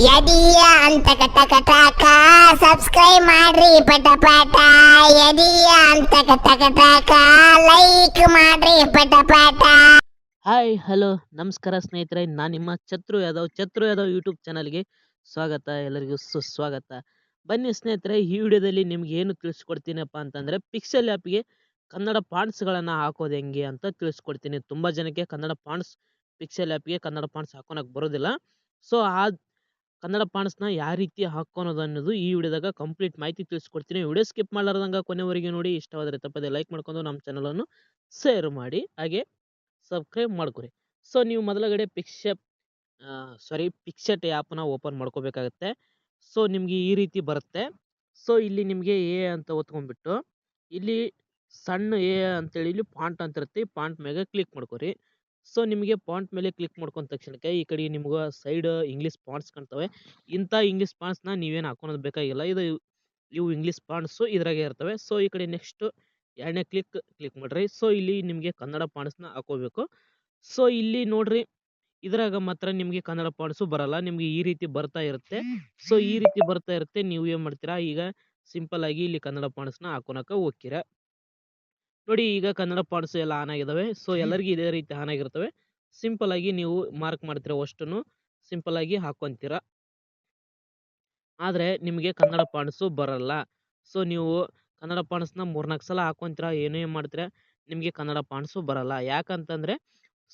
ಯದಿಯ ಅಂತ ಕಟಕಟಾಕ ಸಬ್ಸ್ಕ್ರೈಬ್ ಮಾಡ್ರಿ ಪಟ ಪಟ. ಯದಿಯ ಅಂತ ಕಟಕಟಾಕ ಲೈಕ್ ಮಾಡ್ರಿ ಪಟ ಪಟ. ಹಾಯ್ ಹಲೋ ನಮಸ್ಕಾರ ಸ್ನೇಹಿತರೆ, ನಾನು ನಿಮ್ಮ ಚತ್ರು ಯಾದವ್ ಯೂಟ್ಯೂಬ್ ಚಾನಲ್ಗೆ ಸ್ವಾಗತ. ಎಲ್ಲರಿಗೂ ಸುಸ್ವಾಗತ. ಬನ್ನಿ ಸ್ನೇಹಿತರೆ, ಈ ವಿಡಿಯೋದಲ್ಲಿ ನಿಮ್ಗೆ ಏನು ತಿಳಿಸ್ಕೊಡ್ತೀನಪ್ಪ ಅಂತಂದರೆ ಪಿಕ್ಸೆಲ್ ಆ್ಯಪ್ಗೆ ಕನ್ನಡ ಫಾಂಟ್ಸ್ಗಳನ್ನು ಹಾಕೋದು ಹೆಂಗೆ ಅಂತ ತಿಳಿಸ್ಕೊಡ್ತೀನಿ. ತುಂಬ ಜನಕ್ಕೆ ಕನ್ನಡ ಫಾಂಟ್ಸ್ ಪಿಕ್ಸೆಲ್ ಆ್ಯಪ್ಗೆ ಕನ್ನಡ ಫಾಂಟ್ಸ್ ಹಾಕೋಣಕ್ಕೆ ಬರೋದಿಲ್ಲ. ಸೊ ಆ ಕನ್ನಡ ಫಾಂಟ್ಸ್ನ ಯಾವ ರೀತಿ ಹಾಕೋದು ಅನ್ನೋದು ಈ ವಿಡಿಯೋದಾಗ ಕಂಪ್ಲೀಟ್ ಮಾಹಿತಿ ತಿಳಿಸ್ಕೊಡ್ತೀನಿ. ವಿಡಿಯೋ ಸ್ಕಿಪ್ ಮಾಡಲಾರ್ದಂಗೆ ಕೊನೆವರೆಗೆ ನೋಡಿ. ಇಷ್ಟವಾದರೆ ತಪ್ಪದೆ ಲೈಕ್ ಮಾಡ್ಕೊಂಡು ನಮ್ಮ ಚಾನಲನ್ನು ಶೇರ್ ಮಾಡಿ, ಹಾಗೆ ಸಬ್ಸ್ಕ್ರೈಬ್ ಮಾಡ್ಕೊರಿ. ಸೊ ನೀವು ಮೊದಲಗಡೆ ಪಿಕ್ಸೆಟ್ ಆ್ಯಪ್ನ ಓಪನ್ ಮಾಡ್ಕೋಬೇಕಾಗತ್ತೆ. ಸೊ ನಿಮಗೆ ಈ ರೀತಿ ಬರುತ್ತೆ. ಸೊ ಇಲ್ಲಿ ನಿಮಗೆ ಎ ಅಂತ ಒತ್ಕೊಂಡ್ಬಿಟ್ಟು ಇಲ್ಲಿ ಸಣ್ಣ ಎ ಅಂತೇಳಿ ಇಲ್ಲಿ ಫಾಂಟ್ ಅಂತ ಇರುತ್ತೆ. ಈ ಫಾಂಟ್ ಮೇಲೆ ಕ್ಲಿಕ್ ಮಾಡ್ಕೊರಿ. ಸೊ ನಿಮಗೆ ಫಾಂಟ್ ಮೇಲೆ ಕ್ಲಿಕ್ ಮಾಡ್ಕೊಂಡ ತಕ್ಷಣಕ್ಕೆ ಈ ಕಡೆ ನಿಮ್ಗೆ ಸೈಡ್ ಇಂಗ್ಲೀಷ್ ಫಾಂಟ್ಸ್ ಕಾಣ್ತವೆ. ಇಂಥ ಇಂಗ್ಲೀಷ್ ಫಾಂಟ್ಸ್ನ ನೀವೇನು ಹಾಕೋದು ಬೇಕಾಗಿಲ್ಲ. ಇವು ಇಂಗ್ಲೀಷ್ ಫಾಂಟ್ಸು ಇದ್ರಾಗೆ ಇರ್ತವೆ. ಸೊ ಈ ಕಡೆ ನೆಕ್ಸ್ಟ್ ಎರಡನೇ ಕ್ಲಿಕ್ ಮಾಡ್ರಿ. ಸೊ ಇಲ್ಲಿ ನಿಮಗೆ ಕನ್ನಡ ಫಾಂಟ್ಸ್ನ ಹಾಕೋಬೇಕು. ಸೊ ಇಲ್ಲಿ ನೋಡ್ರಿ, ಇದ್ರಾಗ ಮಾತ್ರ ನಿಮಗೆ ಕನ್ನಡ ಫಾಂಟ್ಸು ಬರಲ್ಲ. ನಿಮಗೆ ಈ ರೀತಿ ಬರ್ತಾ ಇರುತ್ತೆ. ಸೊ ಈ ರೀತಿ ಬರ್ತಾ ಇರುತ್ತೆ. ನೀವು ಏನು ಮಾಡ್ತೀರಾ, ಈಗ ಸಿಂಪಲ್ ಆಗಿ ಇಲ್ಲಿ ಕನ್ನಡ ಫಾಂಟ್ಸ್ನ ಹಾಕೋಣಕ ಹೋಗ್ತೀರಾ. ನೋಡಿ, ಈಗ ಕನ್ನಡ ಫಾಂಟ್ಸ್ ಎಲ್ಲ ಆನ್ ಆಗಿದಾವೆ. ಸೊ ಎಲ್ಲರಿಗೂ ಇದೇ ರೀತಿ ಆನ್ ಆಗಿರ್ತವೆ. ಸಿಂಪಲ್ ಆಗಿ ನೀವು ಮಾರ್ಕ್ ಮಾಡ್ತೀರಾ, ಅಷ್ಟನ್ನು ಸಿಂಪಲ್ ಆಗಿ ಹಾಕೊಂತೀರಾ. ಆದರೆ ನಿಮಗೆ ಕನ್ನಡ ಫಾಂಟ್ಸು ಬರಲ್ಲ. ಸೊ ನೀವು ಕನ್ನಡ ಫಾಂಟ್ಸ್ನ 3-4 ಸಲ ಹಾಕೊಂತೀರಾ, ಏನೇ ಮಾಡ್ತೀರಾ, ನಿಮಗೆ ಕನ್ನಡ ಫಾಂಟ್ಸು ಬರಲ್ಲ. ಯಾಕಂತಂದರೆ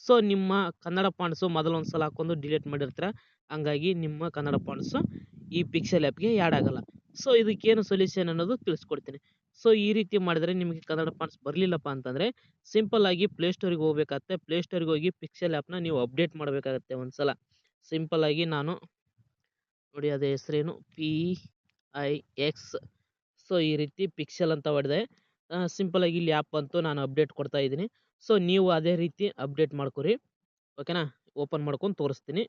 ಸೊ ನಿಮ್ಮ ಕನ್ನಡ ಫಾಂಟ್ಸು ಮೊದಲೊಂದು ಸಲ ಹಾಕೊಂಡು ಡಿಲೀಟ್ ಮಾಡಿರ್ತೀರ. ಹಂಗಾಗಿ ನಿಮ್ಮ ಕನ್ನಡ ಫಾಂಟ್ಸು ಈ ಪಿಕ್ಸೆಲ್ ಆ್ಯಪ್ಗೆ ಆ್ಯಡ್ ಆಗಲ್ಲ. ಸೊ ಇದಕ್ಕೇನು ಸೊಲ್ಯೂಷನ್ ಅನ್ನೋದು ತಿಳಿಸ್ಕೊಡ್ತೀನಿ. ಸೊ ಈ ರೀತಿ ಮಾಡಿದರೆ ನಿಮಗೆ ಕನ್ನಡ ಫಾಂಟ್ಸ್ ಬರಲಿಲ್ಲಪ್ಪ ಅಂತಂದರೆ ಸಿಂಪಲ್ ಆಗಿ ಪ್ಲೇಸ್ಟೋರಿಗೆ ಹೋಗ್ಬೇಕಾಗತ್ತೆ. ಪ್ಲೇಸ್ಟೋರಿಗೆ ಹೋಗಿ ಪಿಕ್ಸೆಲ್ ಆ್ಯಪ್ನ ನೀವು ಅಪ್ಡೇಟ್ ಮಾಡಬೇಕಾಗತ್ತೆ ಒಂದು ಸಲ. ಸಿಂಪಲ್ ಆಗಿ ನಾನು ನೋಡಿ, ಅದೇ ಹೆಸರೇನು PIX. ಸೊ ಈ ರೀತಿ ಪಿಕ್ಸೆಲ್ ಅಂತ ಹೊಡೆದೆ. ಸಿಂಪಲ್ ಆಗಿ ಇಲ್ಲಿ ಆ್ಯಪ್ ಅಂತೂ ನಾನು ಅಪ್ಡೇಟ್ ಕೊಡ್ತಾ ಇದ್ದೀನಿ. ಸೊ ನೀವು ಅದೇ ರೀತಿ ಅಪ್ಡೇಟ್ ಮಾಡ್ಕೊರಿ, ಓಕೆನಾ. ಓಪನ್ ಮಾಡ್ಕೊಂಡು ತೋರಿಸ್ತೀನಿ.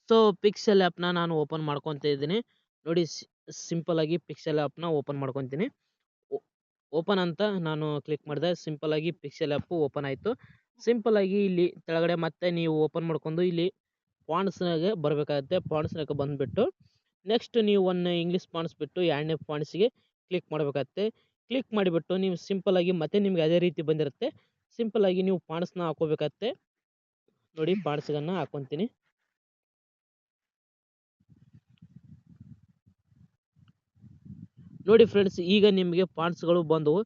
ಸೊ ಪಿಕ್ಸೆಲ್ ಆ್ಯಪ್ನ ನಾನು ಓಪನ್ ಮಾಡ್ಕೊತ ಇದ್ದೀನಿ. ನೋಡಿ, ಸಿಂಪಲ್ ಆಗಿ ಪಿಕ್ಸೆಲ್ ಆ್ಯಪ್ನ ಓಪನ್ ಮಾಡ್ಕೊತೀನಿ. ಓಪನ್ ಅಂತ ನಾನು ಕ್ಲಿಕ್ ಮಾಡಿದೆ. ಸಿಂಪಲ್ ಆಗಿ ಪಿಕ್ಸೆಲ್ ಆ್ಯಪ್ ಓಪನ್ ಆಯಿತು. ಸಿಂಪಲ್ ಆಗಿ ಇಲ್ಲಿ ಕೆಳಗಡೆ ಮತ್ತೆ ನೀವು ಓಪನ್ ಮಾಡ್ಕೊಂಡು ಇಲ್ಲಿ ಫಾಂಟ್ಸ್ನಾಗೆ ಬರಬೇಕಾಗುತ್ತೆ. ಫಾಂಟ್ಸ್ನಾಗೆ ಬಂದುಬಿಟ್ಟು ನೆಕ್ಸ್ಟ್ ನೀವು ಒಂದು ಇಂಗ್ಲೀಷ್ ಫಾಂಟ್ಸ್ ಬಿಟ್ಟು ಎರಡನೇ ಫಾಂಟ್ಸ್ಗೆ ಕ್ಲಿಕ್ ಮಾಡಬೇಕಾಗುತ್ತೆ. ಕ್ಲಿಕ್ ಮಾಡಿಬಿಟ್ಟು ನೀವು ಸಿಂಪಲ್ ಆಗಿ ಮತ್ತೆ ನಿಮ್ಗೆ ಅದೇ ರೀತಿ ಬಂದಿರುತ್ತೆ. ಸಿಂಪಲ್ ಆಗಿ ನೀವು ಫಾಂಟ್ಸ್ನ ಹಾಕೋಬೇಕಾಗುತ್ತೆ. ನೋಡಿ, ಫಾಂಟ್ಸ್ಗಳನ್ನ ಹಾಕೊತೀನಿ. ನೋಡಿ ಫ್ರೆಂಡ್ಸ್, ಈಗ ನಿಮಗೆ ಫಾಂಟ್ಸ್ಗಳು ಬಂದವು.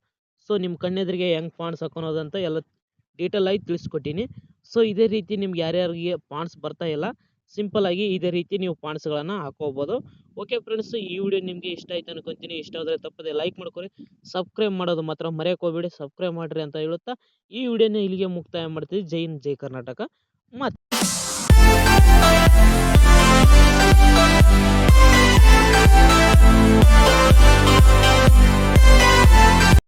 ಸೊ ನಿಮ್ಮ ಕಣ್ಣೆದುರಿಗೆ ಹೆಂಗೆ ಫಾಂಟ್ಸ್ ಹಾಕೋದಂತ ಎಲ್ಲ ಡೀಟೇಲ್ ಆಗಿ ತಿಳಿಸ್ಕೊಟ್ಟಿನಿ. ಸೊ ಇದೇ ರೀತಿ ನಿಮ್ಗೆ ಯಾರ್ಯಾರಿಗೆ ಫಾಂಟ್ಸ್ ಬರ್ತಾ ಇಲ್ಲ, ಸಿಂಪಲ್ ಆಗಿ ಇದೇ ರೀತಿ ನೀವು ಫಾಂಟ್ಸ್ಗಳನ್ನು ಹಾಕೋಬೋದು. ಓಕೆ ಫ್ರೆಂಡ್ಸ್, ಈ ವಿಡಿಯೋ ನಿಮಗೆ ಇಷ್ಟ ಆಯ್ತು ಅನ್ಕೊತೀನಿ. ಇಷ್ಟ ಆದರೆ ತಪ್ಪದೆ ಲೈಕ್ ಮಾಡ್ಕೊರಿ, ಸಬ್ಸ್ಕ್ರೈಬ್ ಮಾಡೋದು ಮಾತ್ರ ಮರೆಯೋಕೆ ಹೋಗ್ಬೇಡಿ. ಸಬ್ಸ್ಕ್ರೈಬ್ ಮಾಡಿರಿ ಅಂತ ಹೇಳುತ್ತಾ ಈ ವಿಡಿಯೋನ ಇಲ್ಲಿಗೆ ಮುಕ್ತಾಯ ಮಾಡ್ತೀವಿ. ಜೈ ಹಿಂದ್, ಜೈ ಕರ್ನಾಟಕ. ಮತ್ತೆ